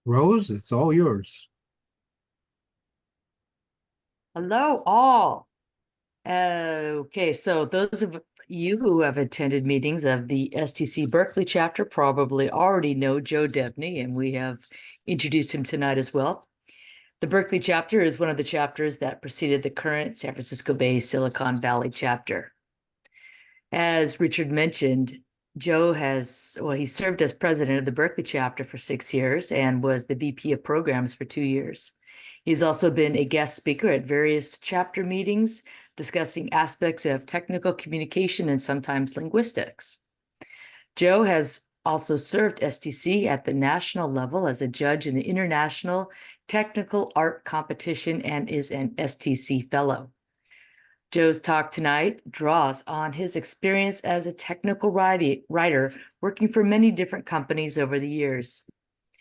Rose, it's all yours. Hello, all. Okay, so those of you who have attended meetings of the STC Berkeley chapter probably already know Joe Debney, and we have introduced him tonight as well. The Berkeley chapter is one of the chapters that preceded the current San Francisco Bay Silicon Valley chapter. As Richard mentioned, he served as president of the Berkeley chapter for 6 years and was the VP of programs for 2 years. He's also been a guest speaker at various chapter meetings discussing aspects of technical communication and sometimes linguistics. Joe has also served STC at the national level as a judge in the International Technical Art Competition and is an STC fellow. Joe's talk tonight draws on his experience as a technical writer working for many different companies over the years.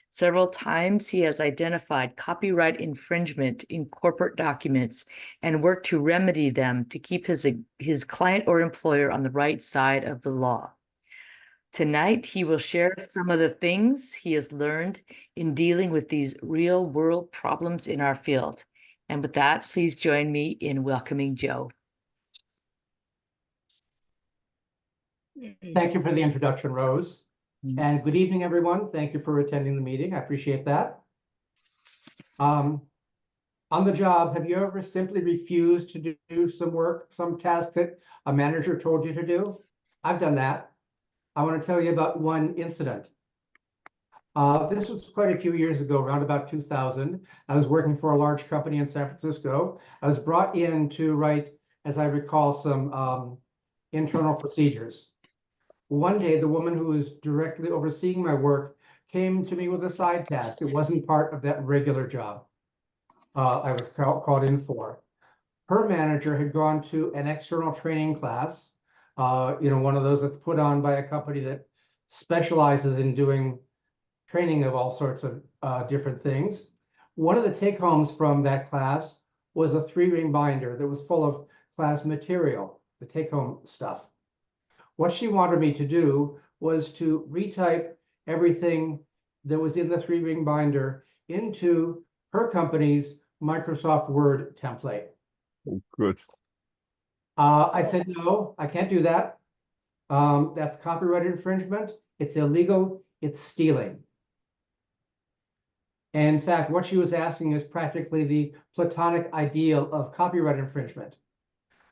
Several times he has identified copyright infringement in corporate documents and worked to remedy them to keep his client or employer on the right side of the law. Tonight, he will share some of the things he has learned in dealing with these real-world problems in our field. And with that, please join me in welcoming Joe. Thank you for the introduction, Rose. And good evening, everyone. Thank you for attending the meeting. I appreciate that. On the job, have you ever simply refused to do some work, some task that a manager told you to do? I've done that. I want to tell you about one incident. This was quite a few years ago, around about 2000. I was working for a large company in San Francisco. I was brought in to write, as I recall, some internal procedures. One day, the woman who was directly overseeing my work came to me with a side task. It wasn't part of that regular job I was called in for. Her manager had gone to an external training class, one of those that's put on by a company that specializes in doing training of all sorts of different things. One of the take-homes from that class was a 3-ring binder that was full of class material, the take-home stuff. What she wanted me to do was to retype everything that was in the 3-ring binder into her company's Microsoft Word template. Oh, good. I said, no, I can't do that. That's copyright infringement. It's illegal. It's stealing. And in fact, what she was asking is practically the platonic ideal of copyright infringement.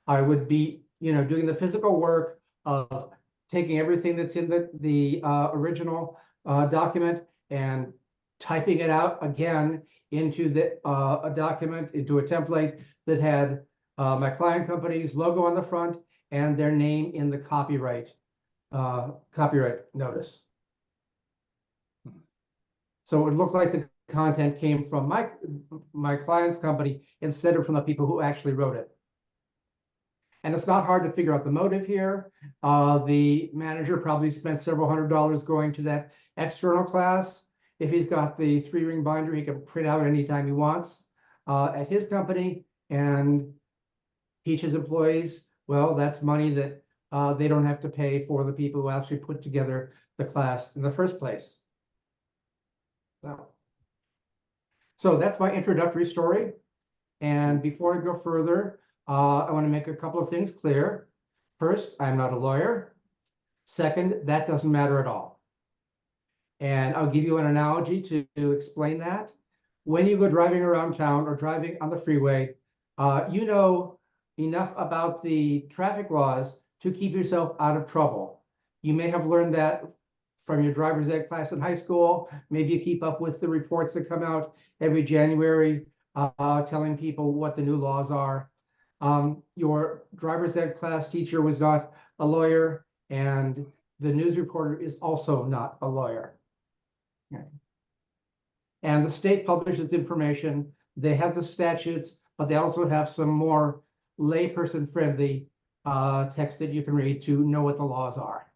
I would be, doing the physical work of taking everything that's in the original document and typing it out again into a document, into a template that had my client company's logo on the front and their name in the copyright notice. So it would look like the content came from my client's company instead of from the people who actually wrote it. And it's not hard to figure out the motive here. The manager probably spent several $100s going to that external class. If he's got the 3-ring binder, he can print out anytime he wants at his company and teach his employees. Well, that's money that they don't have to pay for the people who actually put together the class in the first place. So that's my introductory story. And before I go further, I want to make a couple of things clear. First, I'm not a lawyer. Second, that doesn't matter at all. And I'll give you an analogy to explain that. When you go driving around town or driving on the freeway, you know enough about the traffic laws to keep yourself out of trouble. You may have learned that from your driver's ed class in high school. Maybe you keep up with the reports that come out every January telling people what the new laws are. Your driver's ed class teacher was not a lawyer, and the news reporter is also not a lawyer. Okay. And the state publishes information. They have the statutes, but they also have some more layperson-friendly text that you can read to know what the laws are.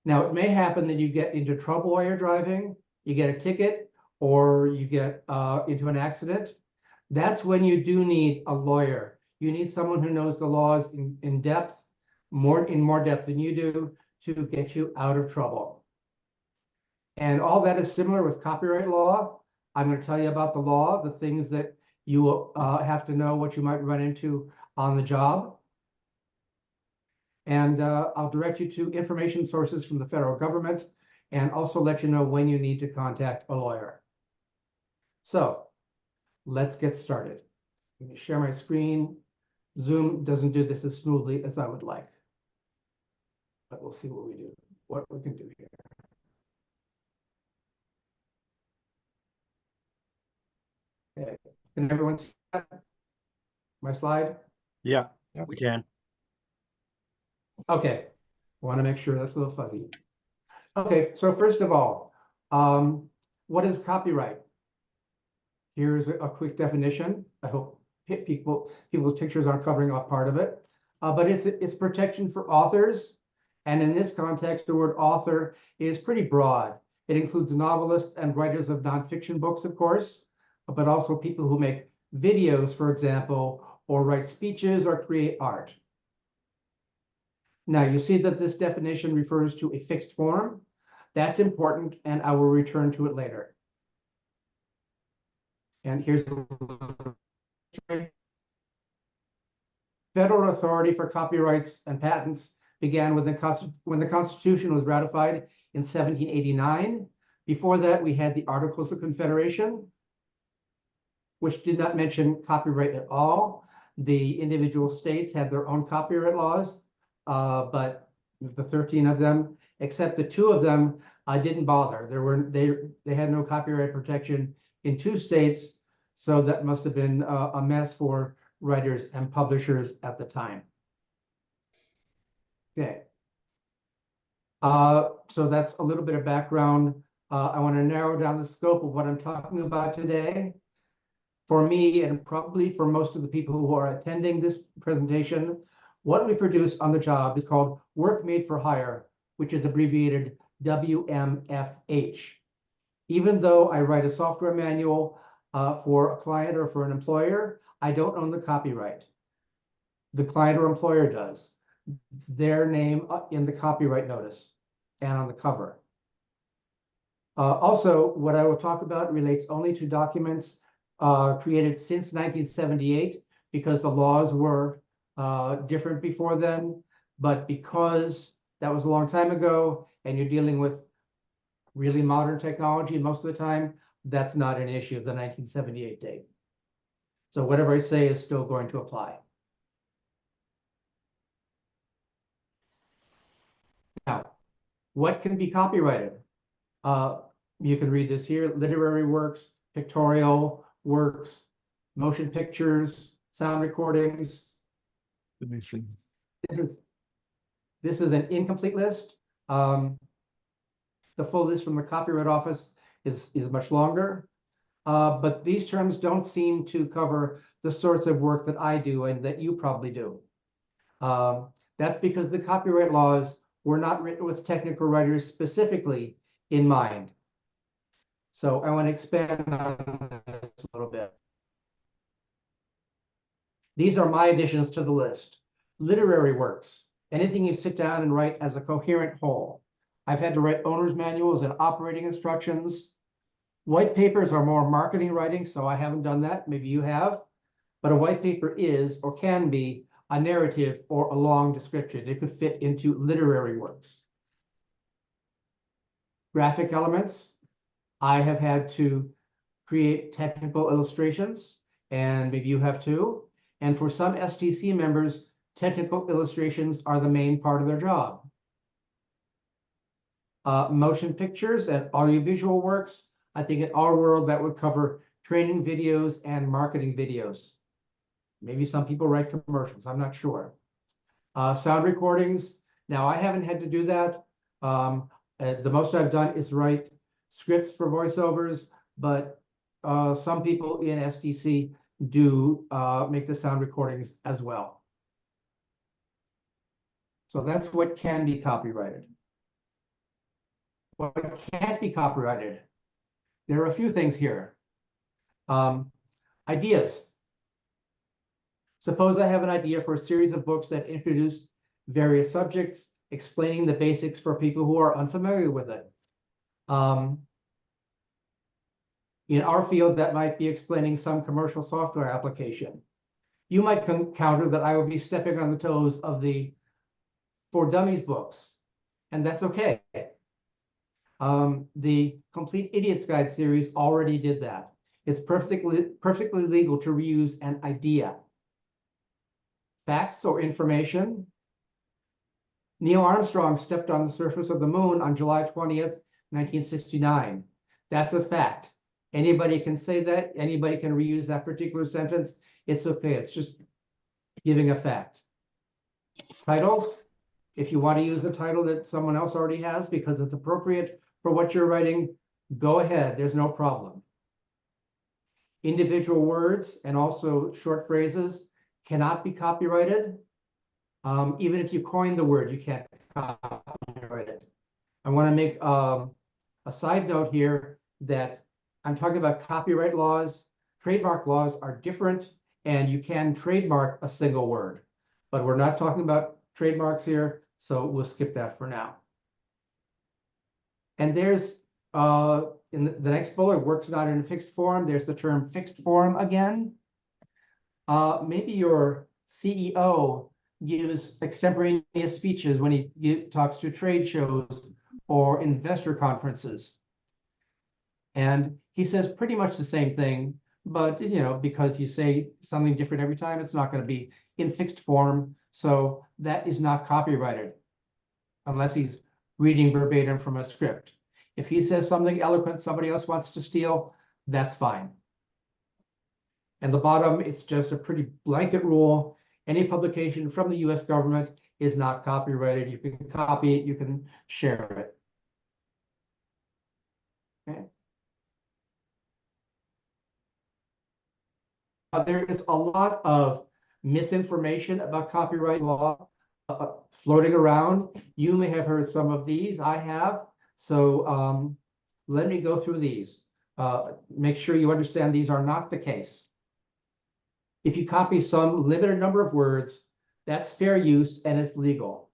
Now, it may happen that you get into trouble while you're driving, you get a ticket, or you get into an accident. That's when you do need a lawyer. You need someone who knows the laws in depth, more depth than you do, to get you out of trouble. And all that is similar with copyright law. I'm going to tell you about the law, the things that you have to know, what you might run into on the job. And I'll direct you to information sources from the federal government and also let you know when you need to contact a lawyer. So let's get started. Let me share my screen. Zoom doesn't do this as smoothly as I would like, but we'll see what we can do here. Okay, can everyone see that? My slide? Yeah, we can. Okay, want to make sure that's a little fuzzy. Okay, so first of all, what is copyright? Here's a quick definition. I hope people's pictures aren't covering up part of it. But it's protection for authors. And in this context, the word author is pretty broad. It includes novelists and writers of nonfiction books, of course, but also people who make videos, for example, or write speeches or create art. Now, you see that this definition refers to a fixed form. That's important, and I will return to it later. And here's the federal authority for copyrights and patents began when the Constitution was ratified in 1789. Before that, we had the Articles of Confederation, which did not mention copyright at all. The individual states had their own copyright laws, but the 13 of them, except the 2 of them, didn't bother. They had no copyright protection in 2 states, so that must have been a mess for writers and publishers at the time. Okay. So that's a little bit of background. I want to narrow down the scope of what I'm talking about today. For me, and probably for most of the people who are attending this presentation, what we produce on the job is called Work Made for Hire, which is abbreviated WMFH. Even though I write a software manual for a client or for an employer, I don't own the copyright. The client or employer does. It's their name in the copyright notice and on the cover. Also, what I will talk about relates only to documents created since 1978, because the laws were different before then. But because that was a long time ago and you're dealing with really modern technology most of the time, that's not an issue of the 1978 date. So whatever I say is still going to apply. Now, what can be copyrighted? You can read this here: literary works, pictorial works, motion pictures, sound recordings. This is an incomplete list. The full list from the Copyright Office is much longer. But these terms don't seem to cover the sorts of work that I do and that you probably do. That's because the copyright laws were not written with technical writers specifically in mind. So I want to expand on this a little bit. These are my additions to the list. Literary works, anything you sit down and write as a coherent whole. I've had to write owner's manuals and operating instructions. White papers are more marketing writing, so I haven't done that. Maybe you have. But a white paper is, or can be, a narrative or a long description. It could fit into literary works. Graphic elements. I have had to create technical illustrations, and maybe you have too. And for some STC members, technical illustrations are the main part of their job. Motion pictures and audiovisual works. I think in our world that would cover training videos and marketing videos. Maybe some people write commercials, I'm not sure. Sound recordings. Now, I haven't had to do that. The most I've done is write scripts for voiceovers, but some people in STC do make the sound recordings as well. So that's what can be copyrighted. What can't be copyrighted? There are a few things here. Ideas. Suppose I have an idea for a series of books that introduce various subjects, explaining the basics for people who are unfamiliar with it. In our field, that might be explaining some commercial software application. You might counter that I would be stepping on the toes of the For Dummies books, and that's okay. The Complete Idiot's Guide series already did that. It's perfectly legal to reuse an idea. Facts or information. Neil Armstrong stepped on the surface of the moon on July 20th, 1969. That's a fact. Anybody can say that. Anybody can reuse that particular sentence. It's okay. It's just giving a fact. Titles. If you want to use a title that someone else already has because it's appropriate for what you're writing, go ahead. There's no problem. Individual words and also short phrases cannot be copyrighted. Even if you coin the word, you can't copyright it. I want to make a side note here that I'm talking about copyright laws. Trademark laws are different, and you can trademark a single word, but we're not talking about trademarks here, so we'll skip that for now. And there's, in the next bullet, works not in a fixed form. There's the term fixed form again. Maybe your CEO gives extemporaneous speeches when he talks to trade shows or investor conferences. And he says pretty much the same thing, but because you say something different every time, it's not going to be in fixed form. So that is not copyrighted unless he's reading verbatim from a script. If he says something eloquent somebody else wants to steal, that's fine. And the bottom, it's just a pretty blanket rule. Any publication from the US government is not copyrighted. You can copy it, you can share it. Okay. There is a lot of misinformation about copyright law floating around. You may have heard some of these. I have. So let me go through these. Make sure you understand these are not the case. If you copy some limited number of words, that's fair use and it's legal.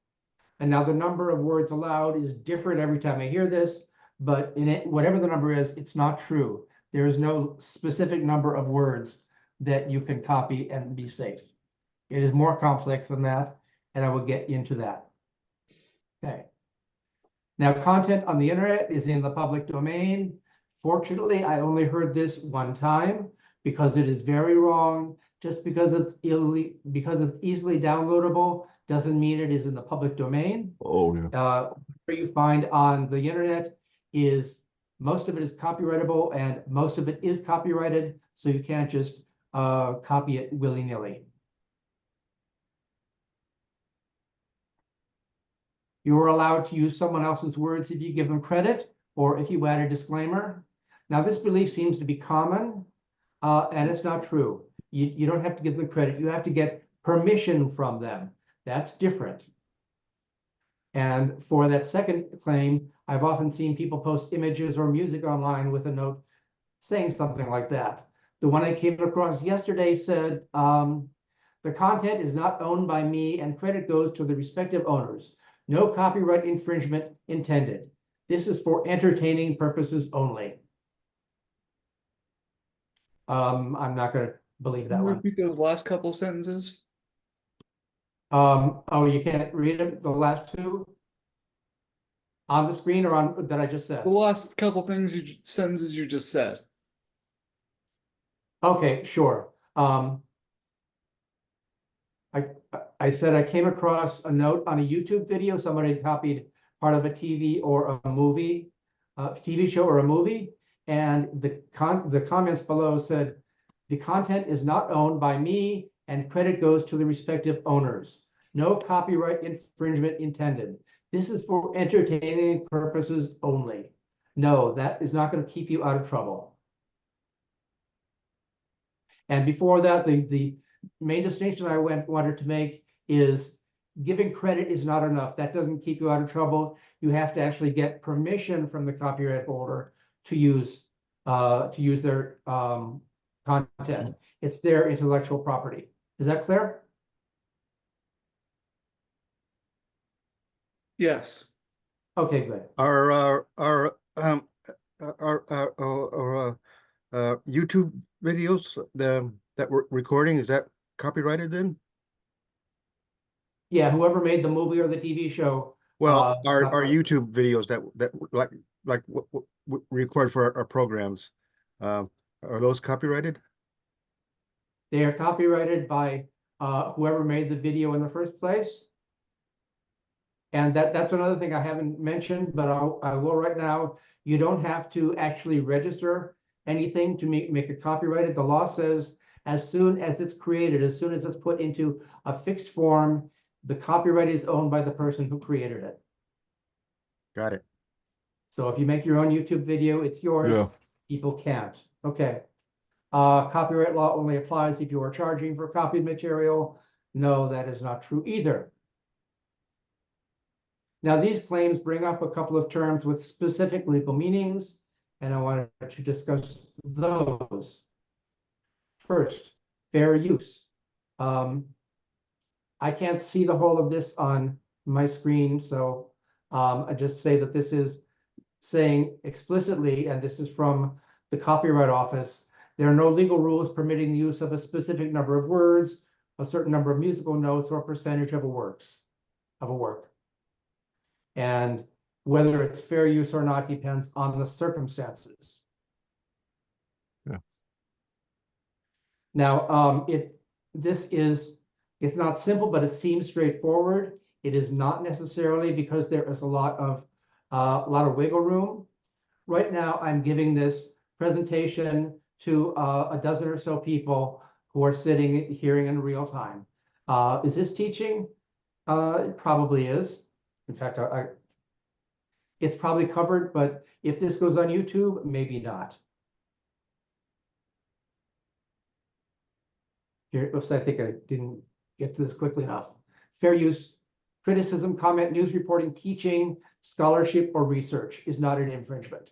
And now the number of words allowed is different every time I hear this, but in it, whatever the number is, it's not true. There is no specific number of words that you can copy and be safe. It is more complex than that, and I will get into that. Okay. Now, content on the internet is in the public domain. Fortunately, I only heard this one time because it is very wrong. Just because it's easily downloadable doesn't mean it is in the public domain. Oh, yeah. What you find on the internet is most of it is copyrightable and most of it is copyrighted, so you can't just copy it willy-nilly. You are allowed to use someone else's words if you give them credit or if you add a disclaimer. Now, this belief seems to be common, and it's not true. You don't have to give them credit. You have to get permission from them. That's different. And for that second claim, I've often seen people post images or music online with a note saying something like that. The one I came across yesterday said, the content is not owned by me and credit goes to the respective owners. No copyright infringement intended. This is for entertaining purposes only. I'm not going to believe that one. Repeat those last couple sentences. Oh, you can't read them, the last two? On the screen or on that I just said? The last couple sentences you just said. Okay, sure. I said I came across a note on a YouTube video. Somebody had copied part of a TV or a movie, TV show or a movie, and the comments below said, the content is not owned by me and credit goes to the respective owners. No copyright infringement intended. This is for entertaining purposes only. No, that is not going to keep you out of trouble. And before that, the main distinction I wanted to make is giving credit is not enough. That doesn't keep you out of trouble. You have to actually get permission from the copyright holder to use their content. It's their intellectual property. Is that clear? Yes. Okay, good. Are Um, YouTube videos, that we're recording, is that copyrighted then? Yeah, whoever made the movie or the TV show. Well, our copyright. YouTube videos that like what we record for our programs, are those copyrighted? They are copyrighted by whoever made the video in the first place. And that's another thing I haven't mentioned, but I will right now. You don't have to actually register anything to make it copyrighted. The law says as soon as it's created, as soon as it's put into a fixed form, the copyright is owned by the person who created it. Got it. So if you make your own YouTube video, it's yours. Yeah. People can't. Okay. Copyright law only applies if you are charging for copied material. No, that is not true either. Now, these claims bring up a couple of terms with specific legal meanings, and I wanted to discuss those. First, fair use. I can't see the whole of this on my screen, so I just say that this is saying explicitly, and this is from the Copyright Office, there are no legal rules permitting the use of a specific number of words, a certain number of musical notes, or a percentage of a work. And whether it's fair use or not depends on the circumstances. Yeah. Now, it's not simple, but it seems straightforward. It is not necessarily, because there is a lot of wiggle room. Right now, I'm giving this presentation to a dozen or so people who are sitting hearing in real time. Is this teaching? It probably is. In fact, it's probably covered, but if this goes on YouTube, maybe not. Here, oops, I think I didn't get to this quickly enough. Fair use, criticism, comment, news reporting, teaching, scholarship, or research is not an infringement.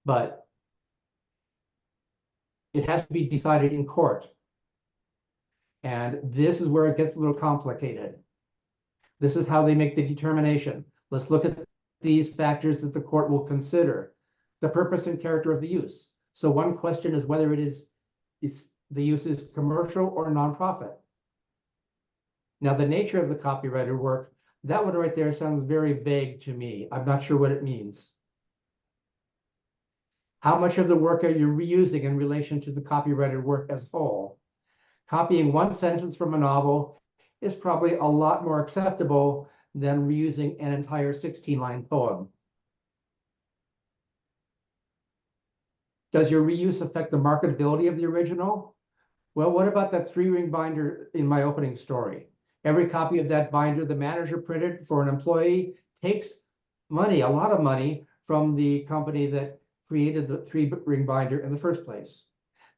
But it has to be decided in court. And this is where it gets a little complicated. This is how they make the determination. Let's look at these factors that the court will consider. The purpose and character of the use. So one question is whether the use is commercial or nonprofit. Now, the nature of the copyrighted work, that one right there sounds very vague to me. I'm not sure what it means. How much of the work are you reusing in relation to the copyrighted work as a whole? Copying one sentence from a novel is probably a lot more acceptable than reusing an entire 16-line poem. Does your reuse affect the marketability of the original? Well, what about that 3-ring binder in my opening story? Every copy of that binder the manager printed for an employee takes money, a lot of money, from the company that created the 3-ring binder in the first place.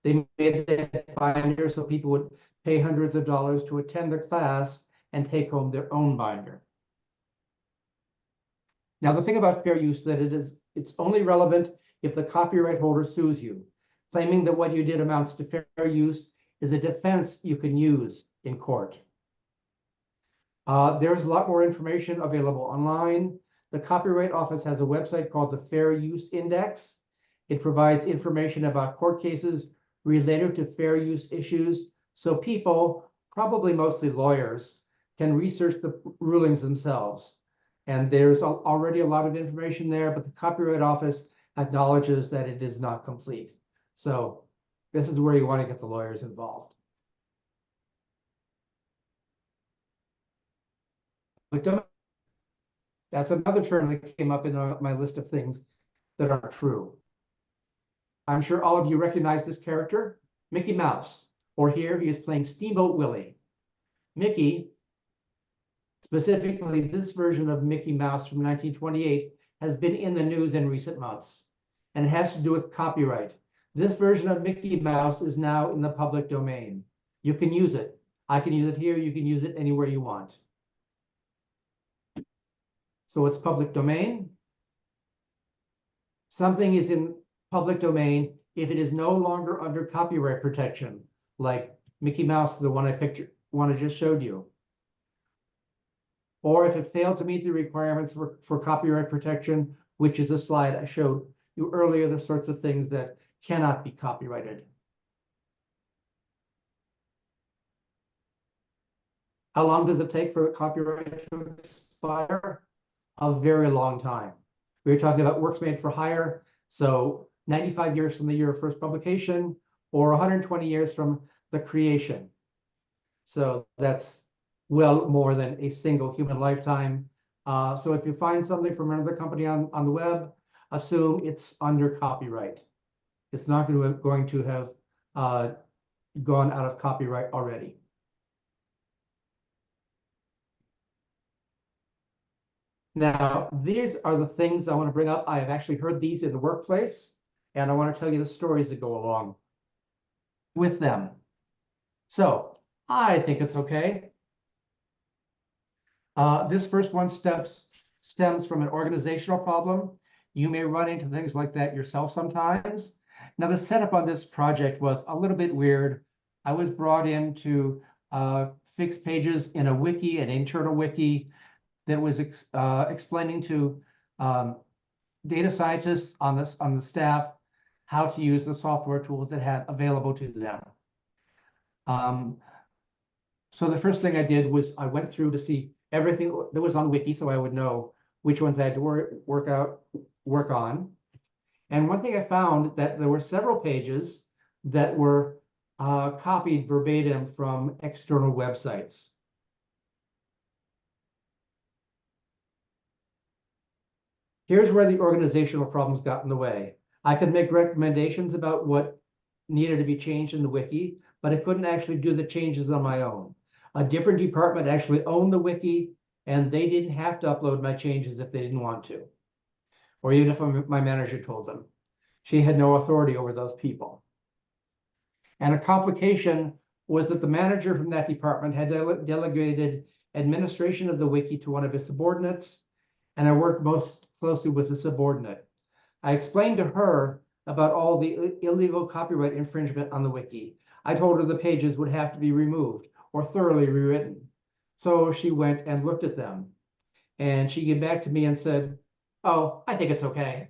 They made that binder so people would pay hundreds of dollars to attend the class and take home their own binder. Now, the thing about fair use that it's only relevant if the copyright holder sues you. Claiming that what you did amounts to fair use is a defense you can use in court. There's a lot more information available online. The Copyright Office has a website called the Fair Use Index. It provides information about court cases related to fair use issues, so people, probably mostly lawyers, can research the rulings themselves. And there's already a lot of information there, but the Copyright Office acknowledges that it is not complete. So this is where you want to get the lawyers involved. That's another term that came up in my list of things that are true. I'm sure all of you recognize this character, Mickey Mouse, or here he is playing Steamboat Willie. Mickey, specifically this version of Mickey Mouse from 1928, has been in the news in recent months, and it has to do with copyright. This version of Mickey Mouse is now in the public domain. You can use it. I can use it here. You can use it anywhere you want. So it's public domain. Something is in public domain if it is no longer under copyright protection, like Mickey Mouse, the one I just showed you. or if it failed to meet the requirements for copyright protection, which is a slide I showed you earlier, the sorts of things that cannot be copyrighted. How long does it take for the copyright to expire? A very long time. We were talking about works made for hire, so 95 years from the year of first publication, or 120 years from the creation. So that's well more than a single human lifetime. So if you find something from another company on the web, assume it's under copyright. It's not going to have gone out of copyright already. Now, these are the things I want to bring up. I have actually heard these in the workplace, and I want to tell you the stories that go along with them. So I think it's okay. This first one stems from an organizational problem. You may run into things like that yourself sometimes. Now, the setup on this project was a little bit weird. I was brought in to fix pages in a wiki, an internal wiki, that was explaining to data scientists on the staff how to use the software tools that had available to them. So the first thing I did was I went through to see everything that was on Wiki, so I would know which ones I had to work on. And one thing I found that there were several pages that were copied verbatim from external websites. Here's where the organizational problems got in the way. I could make recommendations about what needed to be changed in the wiki, but I couldn't actually do the changes on my own. A different department actually owned the wiki, and they didn't have to upload my changes if they didn't want to, or even if my manager told them. She had no authority over those people. And a complication was that the manager from that department had delegated administration of the wiki to one of his subordinates, and I worked most closely with the subordinate. I explained to her about all the illegal copyright infringement on the wiki. I told her the pages would have to be removed or thoroughly rewritten. So she went and looked at them. And she came back to me and said, "Oh, I think it's okay."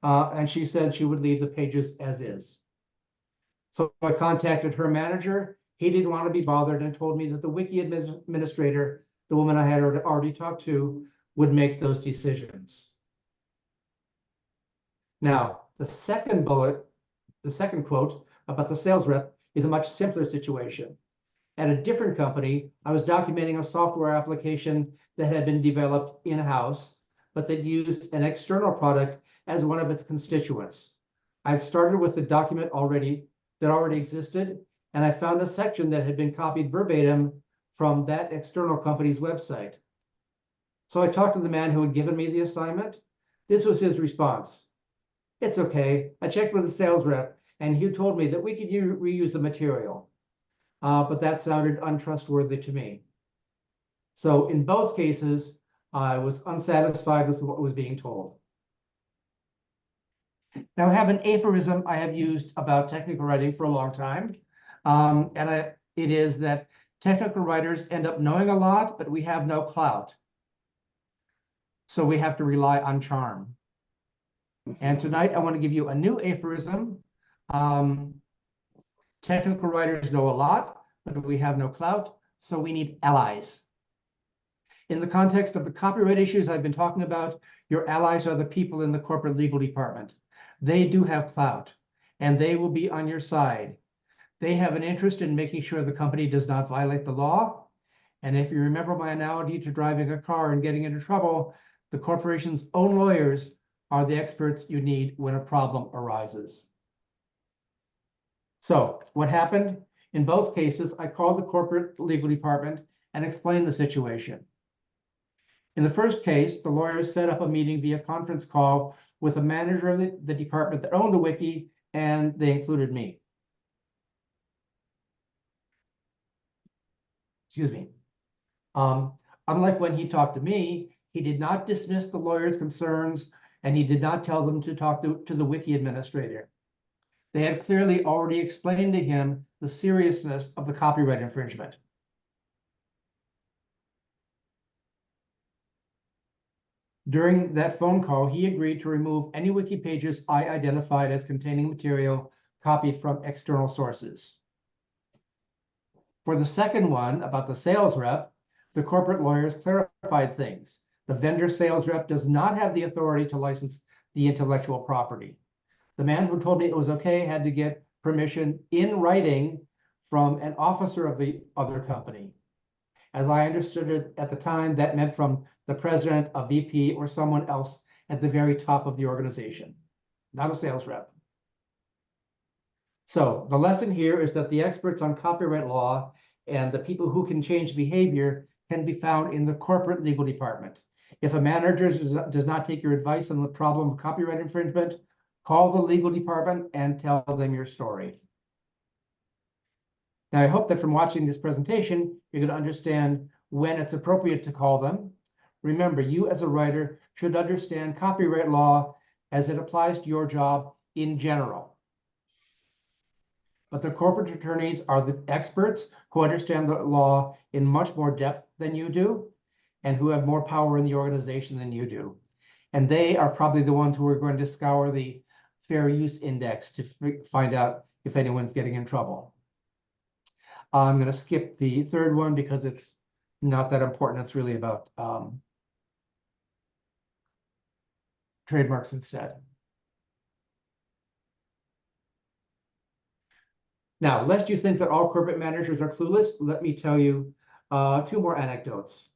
And she said she would leave the pages as is. So I contacted her manager. He didn't want to be bothered and told me that the wiki administrator, the woman I had already talked to, would make those decisions. Now, the second bullet, the second quote about the sales rep is a much simpler situation. At a different company, I was documenting a software application that had been developed in-house, but that used an external product as one of its constituents. I had started with the document that already existed, and I found a section that had been copied verbatim from that external company's website. So I talked to the man who had given me the assignment. This was his response: "It's okay. I checked with the sales rep, and he told me that we could reuse the material." But that sounded untrustworthy to me. So in both cases, I was unsatisfied with what was being told. Now, I have an aphorism I have used about technical writing for a long time. It is that technical writers end up knowing a lot, but we have no clout. So we have to rely on charm. And tonight I want to give you a new aphorism. Technical writers know a lot, but we have no clout, so we need allies. In the context of the copyright issues I've been talking about, your allies are the people in the corporate legal department. They do have clout, and they will be on your side. They have an interest in making sure the company does not violate the law. And if you remember my analogy to driving a car and getting into trouble, the corporation's own lawyers are the experts you need when a problem arises. So what happened? In both cases, I called the corporate legal department and explained the situation. In the first case, the lawyers set up a meeting via conference call with a manager of the department that owned the wiki, and they included me. Excuse me. Unlike when he talked to me, he did not dismiss the lawyer's concerns, and he did not tell them to talk to the wiki administrator. They had clearly already explained to him the seriousness of the copyright infringement. During that phone call, he agreed to remove any wiki pages I identified as containing material copied from external sources. For the second one, about the sales rep, the corporate lawyers clarified things. The vendor sales rep does not have the authority to license the intellectual property. The man who told me it was okay had to get permission in writing from an officer of the other company. As I understood it at the time, that meant from the president, a VP, or someone else at the very top of the organization, not a sales rep. So the lesson here is that the experts on copyright law and the people who can change behavior can be found in the corporate legal department. If a manager does not take your advice on the problem of copyright infringement, call the legal department and tell them your story. Now, I hope that from watching this presentation, you're going to understand when it's appropriate to call them. Remember, you as a writer should understand copyright law as it applies to your job in general. But the corporate attorneys are the experts who understand the law in much more depth than you do, and who have more power in the organization than you do. And they are probably the ones who are going to scour the fair use index to find out if anyone's getting in trouble. I'm going to skip the third one because it's not that important. It's really about trademarks instead. Now, lest you think that all corporate managers are clueless, let me tell you two more anecdotes.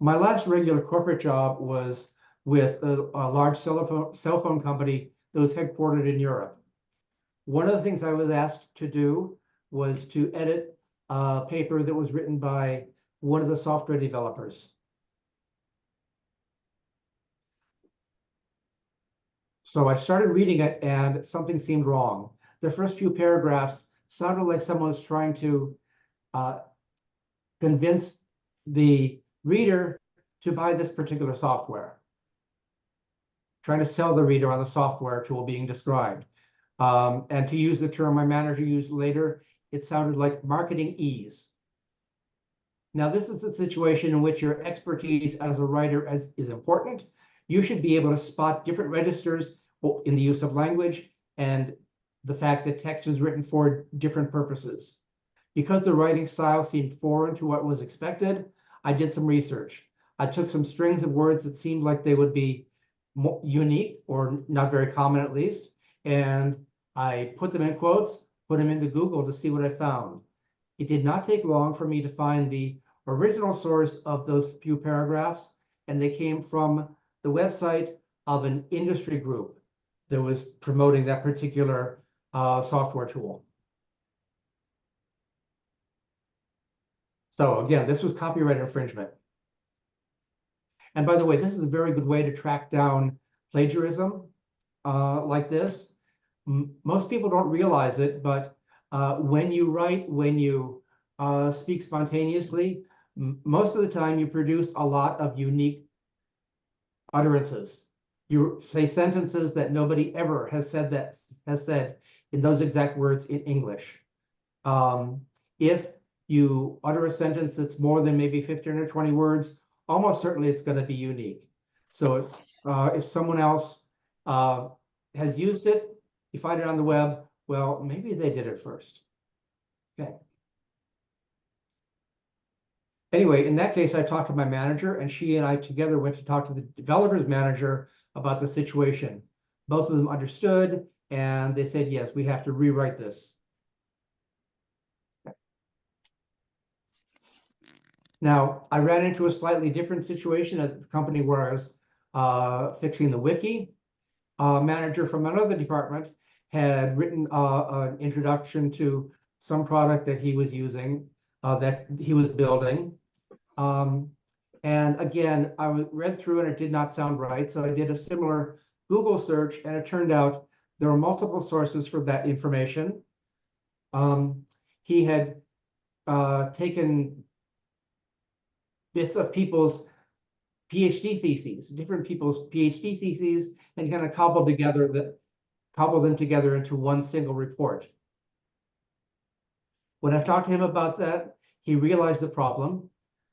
My last regular corporate job was with a large cell phone company that was headquartered in Europe. One of the things I was asked to do was to edit a paper that was written by one of the software developers. So I started reading it and something seemed wrong. The first few paragraphs sounded like someone was trying to convince the reader to buy this particular software, trying to sell the reader on the software tool being described. And to use the term my manager used later, it sounded like marketing ease. Now, this is a situation in which your expertise as a writer is important. You should be able to spot different registers in the use of language and the fact that text is written for different purposes. Because the writing style seemed foreign to what was expected, I did some research. I took some strings of words that seemed like they would be unique or not very common at least, and I put them in quotes, put them into Google to see what I found. It did not take long for me to find the original source of those few paragraphs, and they came from the website of an industry group that was promoting that particular software tool. So again, this was copyright infringement. And by the way, this is a very good way to track down plagiarism like this. Most people don't realize it, but when you write, when you speak spontaneously, most of the time you produce a lot of unique utterances. You say sentences that nobody ever has said in those exact words in English. If you utter a sentence that's more than maybe 15 or 20 words, almost certainly it's going to be unique. So if someone else has used it, you find it on the web, well, maybe they did it first. Okay. Anyway, in that case, I talked to my manager, and she and I together went to talk to the developer's manager about the situation. Both of them understood, and they said, yes, we have to rewrite this. Now, I ran into a slightly different situation at the company where I was fixing the wiki. A manager from another department had written an introduction to some product that he was using, that he was building. And again, I read through and it did not sound right. So I did a similar Google search, and it turned out there were multiple sources for that information. He had taken bits of people's PhD theses, different people's PhD theses, and kind of cobbled them together into one single report. When I talked to him about that, he realized the problem,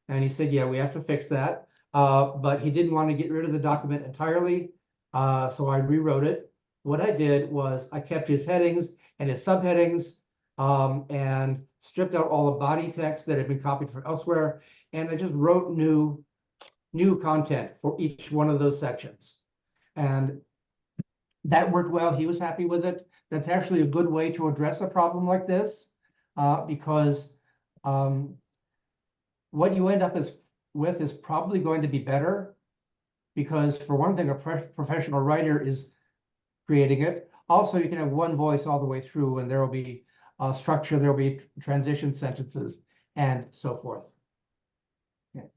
and he said, yeah, we have to fix that. but he didn't want to get rid of the document entirely. So I rewrote it. What I did was I kept his headings and his subheadings, and stripped out all the body text that had been copied from elsewhere. And I just wrote new content for each one of those sections. And that worked well. He was happy with it. That's actually a good way to address a problem like this, because what you end up with is probably going to be better, because for one thing, a professional writer is creating it. Also, you can have one voice all the way through, and there will be structure, there will be transition sentences, and so forth. Okay.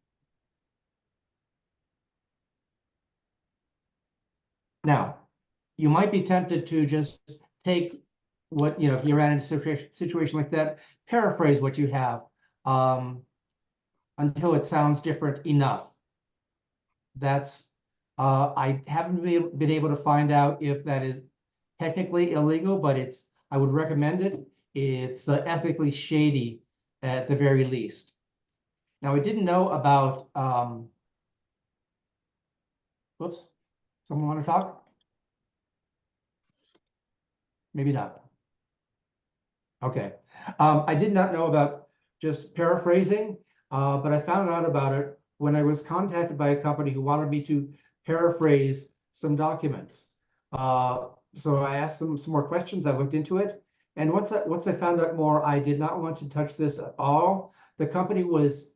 Now, you might be tempted to just take what, if you ran into a situation like that, paraphrase what you have until it sounds different enough. That's, I haven't been able to find out if that is technically illegal, but I would recommend it. It's ethically shady at the very least. Now, I didn't know about, whoops, someone want to talk? Maybe not. Okay. I did not know about just paraphrasing, but I found out about it when I was contacted by a company who wanted me to paraphrase some documents. So I asked them some more questions. I looked into it. And once I found out more, I did not want to touch this at all. The company was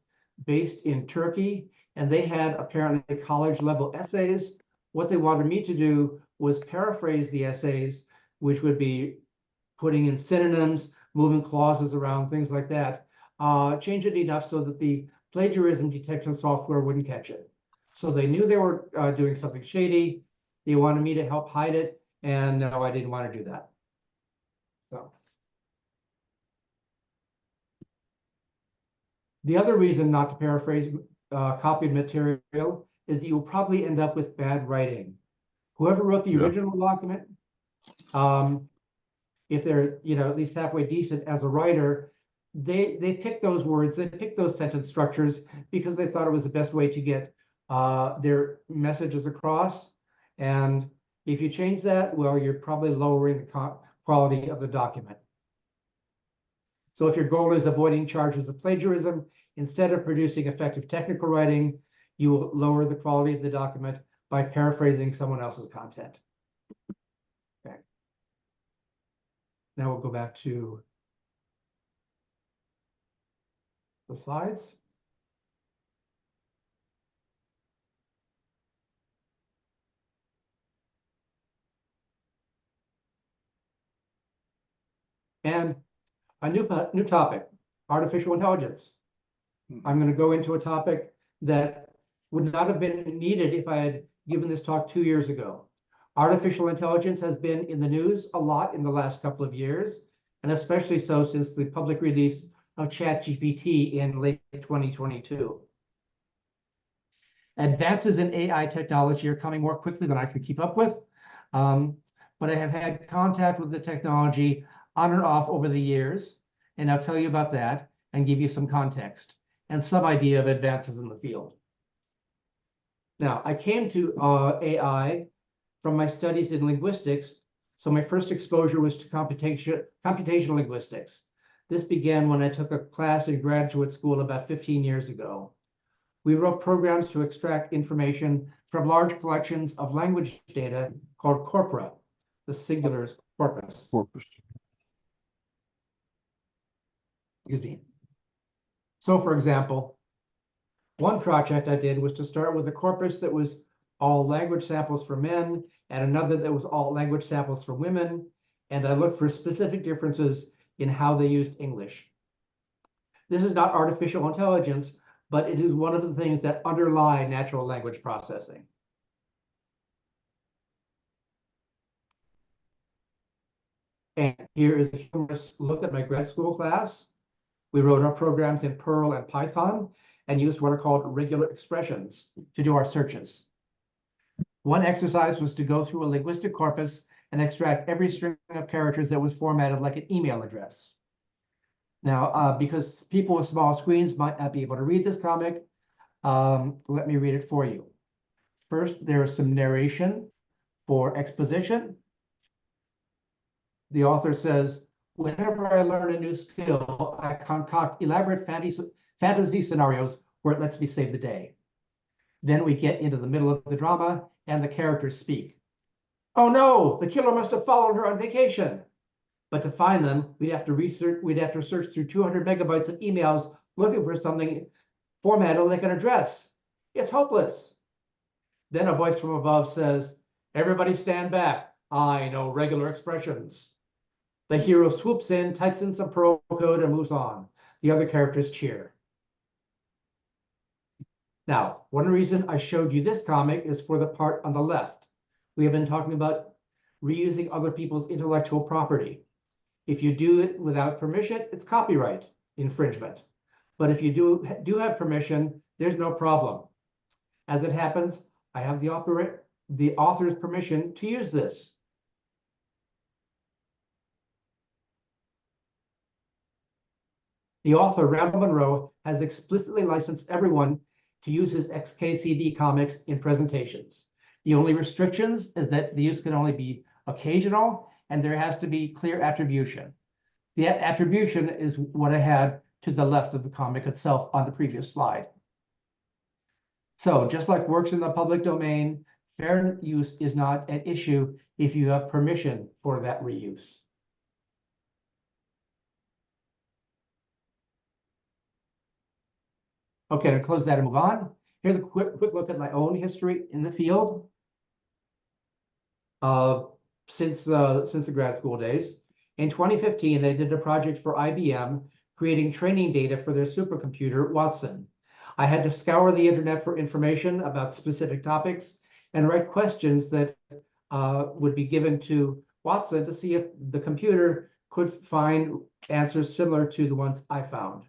based in Turkey, and they had apparently college level essays. What they wanted me to do was paraphrase the essays, which would be putting in synonyms, moving clauses around, things like that. Change it enough so that the plagiarism detection software wouldn't catch it. So they knew they were doing something shady. They wanted me to help hide it, and no, I didn't want to do that. So the other reason not to paraphrase copied material is that you'll probably end up with bad writing. Whoever wrote the original document, if they're at least halfway decent as a writer, they picked those words, they picked those sentence structures because they thought it was the best way to get their messages across. And if you change that, well, you're probably lowering the quality of the document. So if your goal is avoiding charges of plagiarism, instead of producing effective technical writing, you will lower the quality of the document by paraphrasing someone else's content. Okay. Now we'll go back to the slides. And a new topic, artificial intelligence. I'm going to go into a topic that would not have been needed if I had given this talk 2 years ago. Artificial intelligence has been in the news a lot in the last couple of years, and especially so since the public release of ChatGPT in late 2022. Advances in AI technology are coming more quickly than I could keep up with, but I have had contact with the technology on and off over the years, and I'll tell you about that and give you some context and some idea of advances in the field. Now, I came to AI from my studies in linguistics, so my first exposure was to computational linguistics. This began when I took a class in graduate school about 15 years ago. We wrote programs to extract information from large collections of language data called corpora. The singular is corpus. Excuse me. So, for example, one project I did was to start with a corpus that was all language samples for men and another that was all language samples for women. And I looked for specific differences in how they used English. This is not artificial intelligence, but it is one of the things that underlie natural language processing. And here is a humorous look at my grad school class. We wrote our programs in Perl and Python and used what are called regular expressions to do our searches. One exercise was to go through a linguistic corpus and extract every string of characters that was formatted like an email address. Now, because people with small screens might not be able to read this comic, Let me read it for you. First, there is some narration for exposition. The author says, whenever I learn a new skill, I concoct elaborate fantasy scenarios where it lets me save the day. Then we get into the middle of the drama and the characters speak. Oh no, the killer must have followed her on vacation. But to find them, we'd have to search through 200 megabytes of emails looking for something formatted like an address. It's hopeless. Then a voice from above says, everybody stand back. I know regular expressions. The hero swoops in, types in some Perl code, and moves on. The other characters cheer. Now, one reason I showed you this comic is for the part on the left. We have been talking about reusing other people's intellectual property. If you do it without permission, it's copyright infringement. But if you do have permission, there's no problem. As it happens, I have the author's permission to use this. The author, Randall Monroe, has explicitly licensed everyone to use his XKCD comics in presentations. The only restrictions is that the use can only be occasional, and there has to be clear attribution. The attribution is what I had to the left of the comic itself on the previous slide. So just like works in the public domain, fair use is not an issue if you have permission for that reuse. Okay, to close that and move on. Here's a quick look at my own history in the field. Since the grad school days. In 2015, I did a project for IBM creating training data for their supercomputer, Watson. I had to scour the internet for information about specific topics and write questions that would be given to Watson to see if the computer could find answers similar to the ones I found.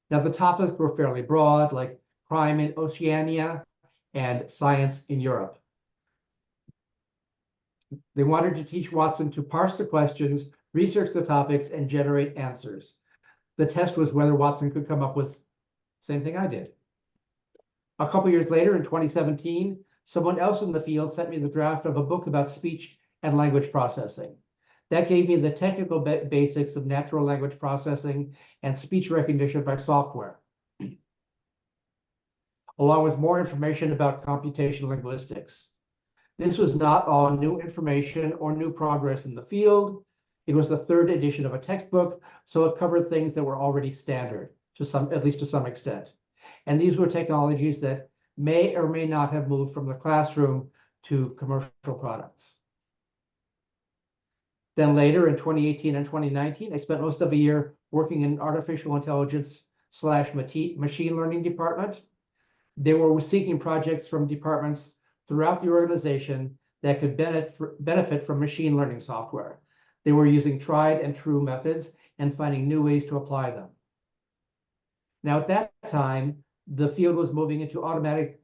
Now, the topics were fairly broad, like crime in Oceania and science in Europe. They wanted to teach Watson to parse the questions, research the topics, and generate answers. The test was whether Watson could come up with the same thing I did. A couple years later, in 2017, someone else in the field sent me the draft of a book about speech and language processing. That gave me the technical basics of natural language processing and speech recognition by software, along with more information about computational linguistics. This was not all new information or new progress in the field. It was the third edition of a textbook, so it covered things that were already standard, at least to some extent. And these were technologies that may or may not have moved from the classroom to commercial products. Then later in 2018 and 2019, I spent most of a year working in artificial intelligence / machine learning department. They were seeking projects from departments throughout the organization that could benefit from machine learning software. They were using tried and true methods and finding new ways to apply them. Now, at that time, the field was moving into automating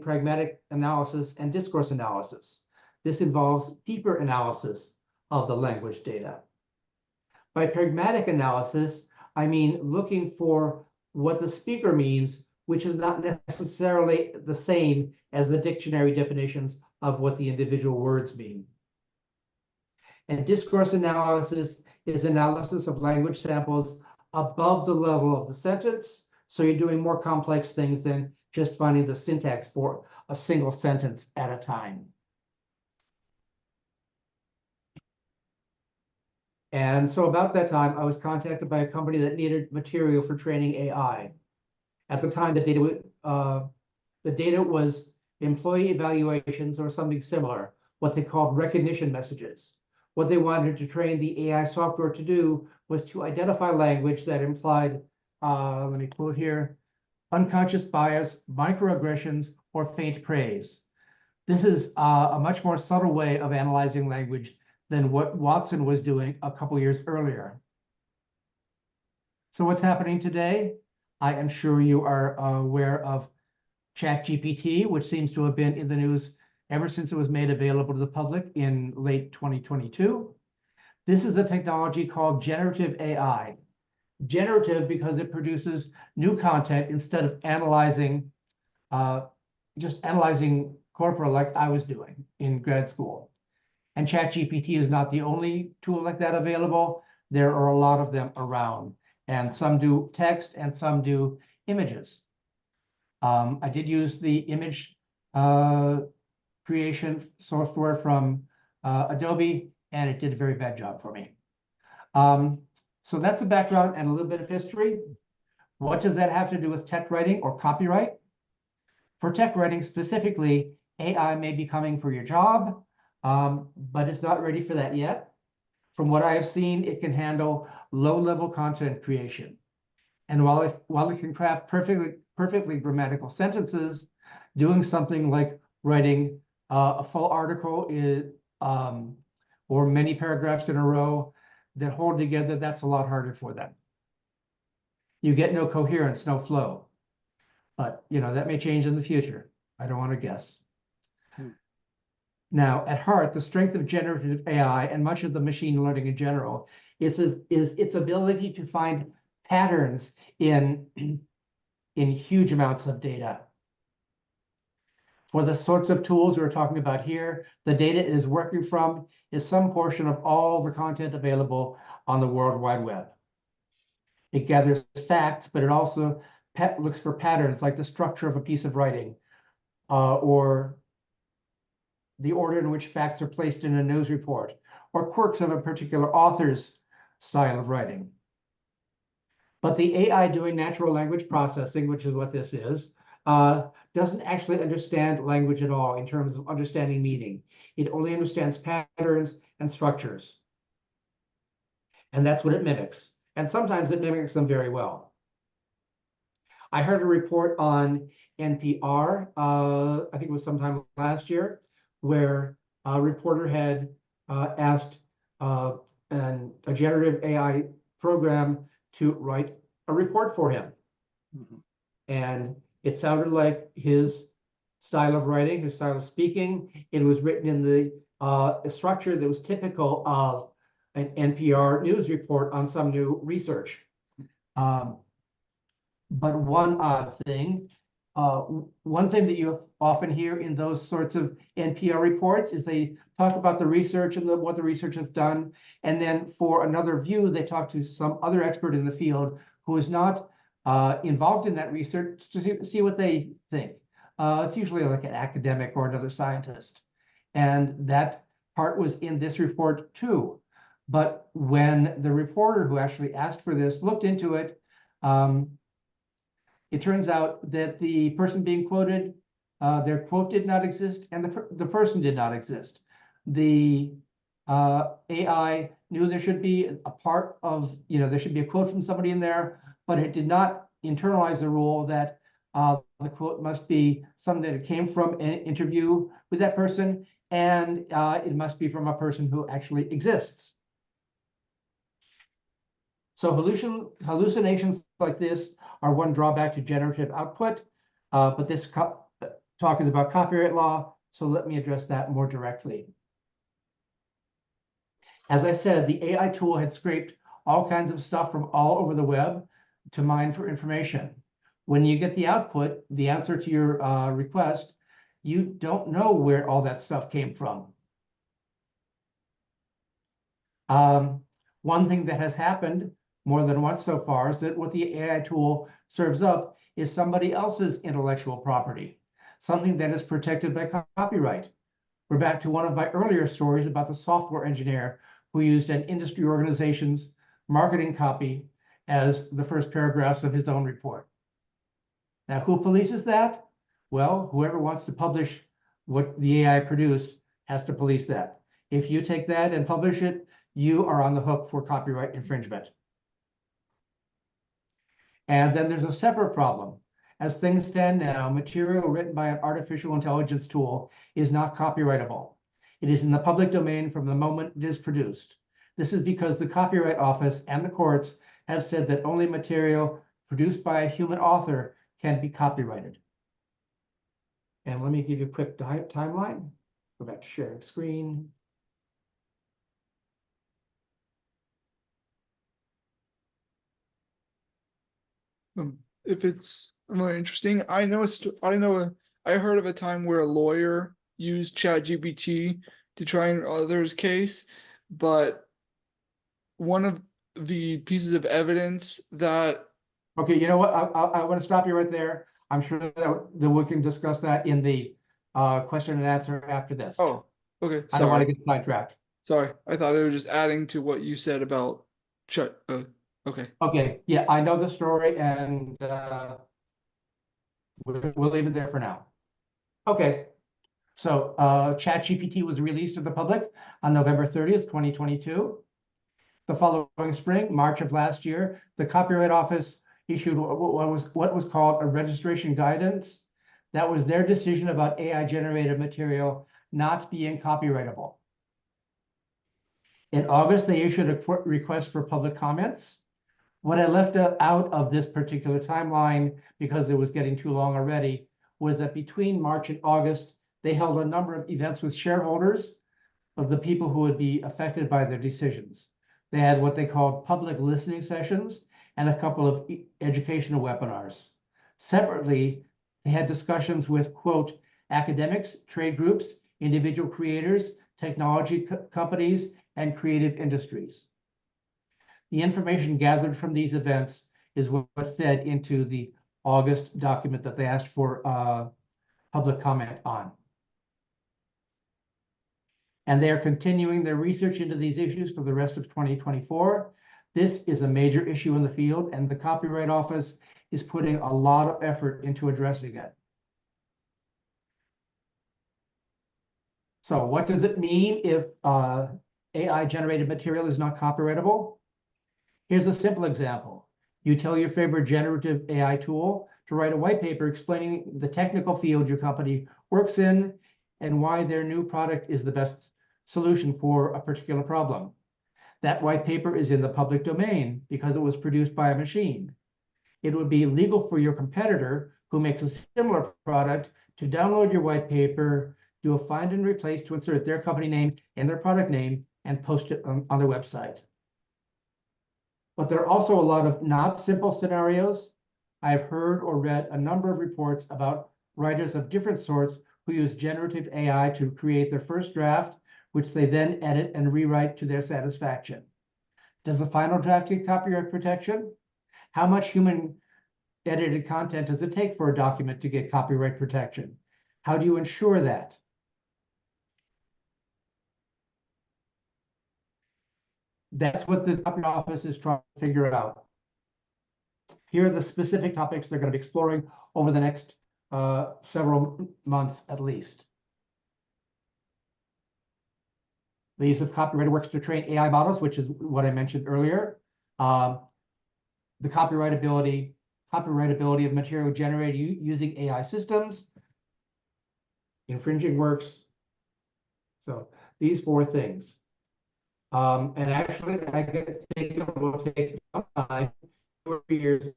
pragmatic analysis and discourse analysis. This involves deeper analysis of the language data. By pragmatic analysis, I mean looking for what the speaker means, which is not necessarily the same as the dictionary definitions of what the individual words mean. And discourse analysis is analysis of language samples above the level of the sentence, so you're doing more complex things than just finding the syntax for a single sentence at a time. And so about that time, I was contacted by a company that needed material for training AI. At the time, the data was employee evaluations or something similar, what they called recognition messages. What they wanted to train the AI software to do was to identify language that implied, let me quote here, unconscious bias, microaggressions, or faint praise. This is a much more subtle way of analyzing language than what Watson was doing a couple years earlier. So what's happening today? I am sure you are aware of ChatGPT, which seems to have been in the news ever since it was made available to the public in late 2022. This is a technology called generative AI. generative because it produces new content instead of analyzing, just analyzing corpora like I was doing in grad school. And ChatGPT is not the only tool like that available. There are a lot of them around, and some do text and some do images. I did use the image creation software from Adobe, and it did a very bad job for me. So that's the background and a little bit of history. What does that have to do with tech writing or copyright? For tech writing specifically, AI may be coming for your job, but it's not ready for that yet. From what I have seen, it can handle low-level content creation. And while it can craft perfectly grammatical sentences, doing something like writing a full article or many paragraphs in a row that hold together, that's a lot harder for them. You get no coherence, no flow. But that may change in the future. I don't want to guess. Now, at heart, the strength of generative AI and much of the machine learning in general is its ability to find patterns in huge amounts of data. For the sorts of tools we're talking about here, the data it is working from is some portion of all the content available on the World Wide Web. It gathers facts, but it also looks for patterns like the structure of a piece of writing, or the order in which facts are placed in a news report, or quirks of a particular author's style of writing. But the AI doing natural language processing, which is what this is, doesn't actually understand language at all in terms of understanding meaning. It only understands patterns and structures. And that's what it mimics. And sometimes it mimics them very well. I heard a report on NPR, I think it was sometime last year, where a reporter had asked a generative AI program to write a report for him. And it sounded like his style of writing, his style of speaking. It was written in the structure that was typical of an NPR news report on some new research. But one odd thing, one thing that you often hear in those sorts of NPR reports is they talk about the research and what the research has done. And then for another view, they talk to some other expert in the field who is not involved in that research to see what they think. It's usually like an academic or another scientist. And that part was in this report too. But when the reporter who actually asked for this looked into it, it turns out that the person being quoted, their quote did not exist, and the person did not exist. The AI knew there should be a part of, there should be a quote from somebody in there, but it did not internalize the rule that the quote must be something that came from an interview with that person, and it must be from a person who actually exists. So hallucinations like this are one drawback to generative output, but this talk is about copyright law, so let me address that more directly. As I said, the AI tool had scraped all kinds of stuff from all over the web to mine for information. When you get the output, the answer to your request, you don't know where all that stuff came from. One thing that has happened more than once so far is that what the AI tool serves up is somebody else's intellectual property, something that is protected by copyright. We're back to one of my earlier stories about the software engineer who used an industry organization's marketing copy as the first paragraphs of his own report. Now, who polices that? Well, whoever wants to publish what the AI produced has to police that. If you take that and publish it, you are on the hook for copyright infringement. And then there's a separate problem. As things stand now, material written by an artificial intelligence tool is not copyrightable. It is in the public domain from the moment it is produced. This is because the Copyright Office and the courts have said that only material produced by a human author can be copyrighted. And let me give you a quick timeline. Go back to sharing screen. If it's more interesting, I know I heard of a time where a lawyer used ChatGPT to try and others' case, but one of the pieces of evidence that Okay, you know what? I want to stop you right there. I'm sure that we can discuss that in the question and answer after this. oh, okay, I don't want sorry. to get sidetracked. Sorry, I thought it was just adding to what you said about Chat. Okay. Okay, yeah, I know the story, and we'll leave it there for now. Okay, so ChatGPT was released to the public on November 30th, 2022. The following spring, March of last year, the Copyright Office issued what was called a registration guidance. That was their decision about AI generated material not being copyrightable. In August, they issued a request for public comments. What I left out of this particular timeline, because it was getting too long already, was that between March and August, they held a number of events with shareholders of the people who would be affected by their decisions. They had what they called public listening sessions and a couple of educational webinars. Separately, they had discussions with, quote, academics, trade groups, individual creators, technology companies, and creative industries. The information gathered from these events is what fed into the August document that they asked for public comment on. And they are continuing their research into these issues for the rest of 2024. This is a major issue in the field, and the Copyright Office is putting a lot of effort into addressing it. So what does it mean if AI-generated material is not copyrightable? Here's a simple example. You tell your favorite generative AI tool to write a white paper explaining the technical field your company works in and why their new product is the best solution for a particular problem. That white paper is in the public domain because it was produced by a machine. It would be illegal for your competitor who makes a similar product to download your white paper, do a find and replace to insert their company name and their product name and post it on their website. But there are also a lot of not simple scenarios. I've heard or read a number of reports about writers of different sorts who use generative AI to create their first draft, which they then edit and rewrite to their satisfaction. Does the final draft get copyright protection? How much human edited content does it take for a document to get copyright protection? How do you ensure that? That's what the Copyright Office is trying to figure out. Here are the specific topics they're going to be exploring over the next several months at least. The use of copyrighted works to train AI models, which is what I mentioned earlier. The copyrightability of material generated using AI systems, infringing works. So these four things. And actually, I think it will take some time, 2 or 3 years,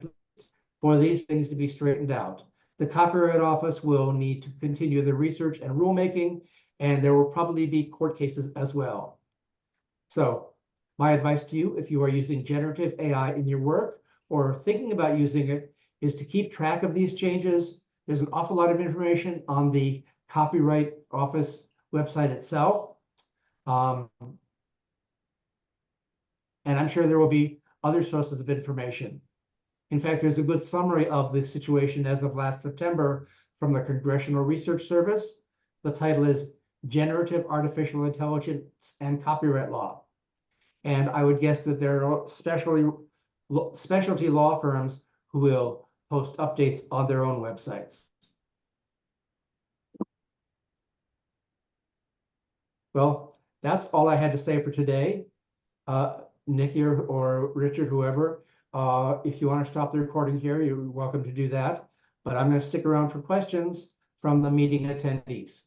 for these things to be straightened out. The Copyright Office will need to continue the research and rulemaking, and there will probably be court cases as well. So my advice to you, if you are using generative AI in your work or thinking about using it, is to keep track of these changes. There's an awful lot of information on the Copyright Office website itself. And I'm sure there will be other sources of information. In fact, there's a good summary of the situation as of last September from the Congressional Research Service. The title is Generative Artificial Intelligence and Copyright Law. And I would guess that there are specialty law firms who will post updates on their own websites. Well, that's all I had to say for today. Nikki or Richard, whoever, if you want to stop the recording here, you're welcome to do that. But I'm going to stick around for questions from the meeting attendees.